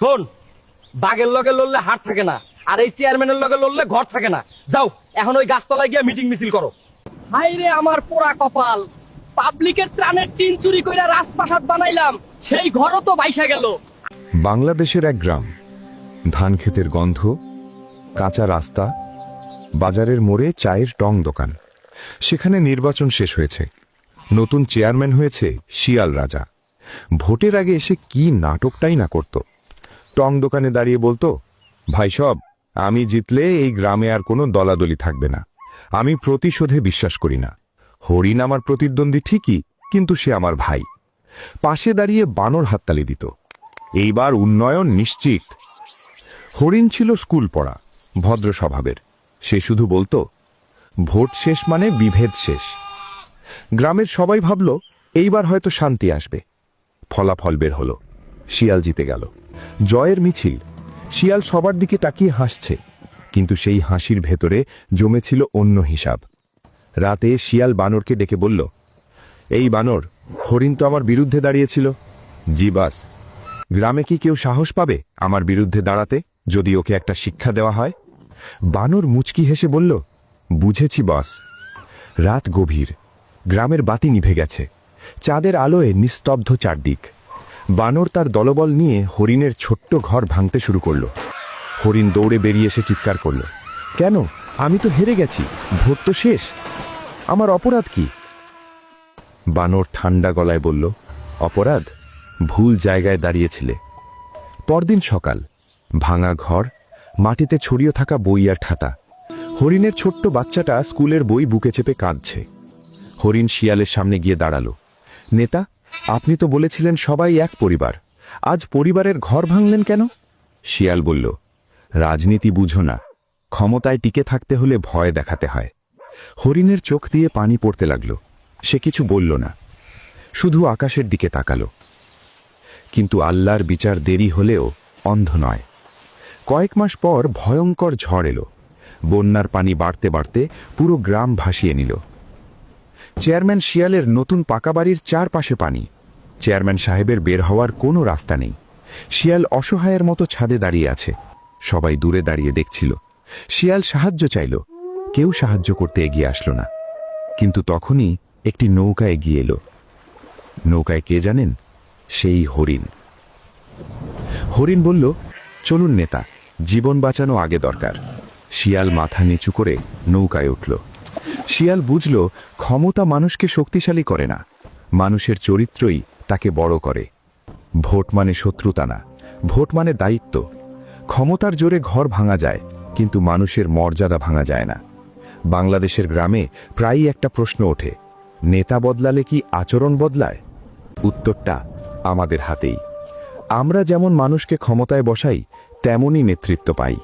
শোন, বাঘের লগে লড়লে হাট থাকে না, আর এই চেয়ারম্যানের লগে লড়লে ঘর থাকে না। যাও এখন ওই গাছতলায় গিয়ে মিটিং মিছিল করো। হাই রে আমার পোড়া কপাল, পাবলিকের ত্রাণের টিন চুরি কইরা রাজপ্রাসাদ বানাইলাম, সেই ঘরও তো বাইসা গেল। বাংলাদেশের এক গ্রাম, ধান ক্ষেতের গন্ধ, কাঁচা রাস্তা, বাজারের মোড়ে চায়ের টং দোকান। সেখানে নির্বাচন শেষ হয়েছে, নতুন চেয়ারম্যান হয়েছে শিয়াল রাজা। ভোটের আগে এসে কি নাটকটাই না করত। টং দোকানে দাঁড়িয়ে বলতো, ভাই সব, আমি জিতলে এই গ্রামে আর কোনো দলাদলি থাকবে না। আমি প্রতিশোধে বিশ্বাস করি না। হরিণ আমার প্রতিদ্বন্দ্বী ঠিকই, কিন্তু সে আমার ভাই। পাশে দাঁড়িয়ে বানর হাততালি দিত, এইবার উন্নয়ন নিশ্চিত। হরিণ ছিল স্কুল পড়া, ভদ্র স্বভাবের। সে শুধু বলতো, ভোট শেষ মানে বিভেদ শেষ। গ্রামের সবাই ভাবল এইবার হয়তো শান্তি আসবে। ফলাফল বের হলো, শিয়াল জিতে গেল। জয়ের মিছিল। শিয়াল সবার দিকে তাকিয়ে হাসছে, কিন্তু সেই হাসির ভেতরে জমেছিল অন্য হিসাব। রাতে শিয়াল বানরকে ডেকে বলল, এই বানর, হরিণ তো আমার বিরুদ্ধে দাঁড়িয়েছিল। জি বাস। গ্রামে কি কেউ সাহস পাবে আমার বিরুদ্ধে দাঁড়াতে, যদি ওকে একটা শিক্ষা দেওয়া হয়? বানর মুচকি হেসে বলল, বুঝেছি বস। রাত গভীর, গ্রামের বাতি নিভে গেছে, চাঁদের আলোয় নিস্তব্ধ চারদিক। বানর তার দলবল নিয়ে হরিণের ছোট্ট ঘর ভাঙতে শুরু করল। হরিণ দৌড়ে বেরিয়ে এসে চিৎকার করল, কেন? আমি তো হেরে গেছি, ভোট তো শেষ, আমার অপরাধ কি? বানর ঠান্ডা গলায় বলল, অপরাধ? ভুল জায়গায় দাঁড়িয়েছিলে। পরদিন সকাল, ভাঙা ঘর, মাটিতে ছড়িয়ে থাকা বই আর খাতা। হরিণের ছোট্ট বাচ্চাটা স্কুলের বই বুকে চেপে কাঁদছে। হরিণ শিয়ালের সামনে গিয়ে দাঁড়ালো, নেতা, আপনি তো বলেছিলেন সবাই এক পরিবার, আজ পরিবারের ঘর ভাঙলেন কেন? শিয়াল বলল, রাজনীতি বুঝো না, ক্ষমতায় টিকে থাকতে হলে ভয় দেখাতে হয়। হরিণের চোখ দিয়ে পানি পড়তে লাগলো। সে কিছু বলল না, শুধু আকাশের দিকে তাকালো। কিন্তু আল্লাহর বিচার দেরি হলেও অন্ধ নয়। কয়েক মাস পর ভয়ঙ্কর ঝড় এলো। বন্যার পানি বাড়তে বাড়তে পুরো গ্রাম ভাসিয়ে নিল। চেয়ারম্যান শিয়ালের নতুন পাকা বাড়ির চারপাশে পানি। চেয়ারম্যান সাহেবের বের হওয়ার কোনো রাস্তা নেই। শিয়াল অসহায়ের মতো ছাদে দাঁড়িয়ে আছে। সবাই দূরে দাঁড়িয়ে দেখছিল। শিয়াল সাহায্য চাইল, কেউ সাহায্য করতে এগিয়ে আসলো না। কিন্তু তখনই একটি নৌকা এগিয়ে এলো। নৌকায় কে জানেন? সেই হরিণ। হরিণ বলল, চলুন নেতা, জীবন বাঁচানো আগে দরকার। শিয়াল মাথা নিচু করে নৌকায় উঠল। শিয়াল বুঝল, ক্ষমতা মানুষকে শক্তিশালী করে না, মানুষের চরিত্রই তাকে বড় করে। ভোট মানে শত্রুতা না, ভোট মানে দায়িত্ব। ক্ষমতার জোরে ঘর ভাঙা যায়, কিন্তু মানুষের মর্যাদা ভাঙা যায় না। বাংলাদেশের গ্রামে প্রায়ই একটা প্রশ্ন ওঠে, নেতা বদলালে কি আচরণ বদলায়? উত্তরটা আমাদের হাতেই। আমরা যেমন মানুষকে ক্ষমতায় বসাই, তেমনই নেতৃত্ব পাই।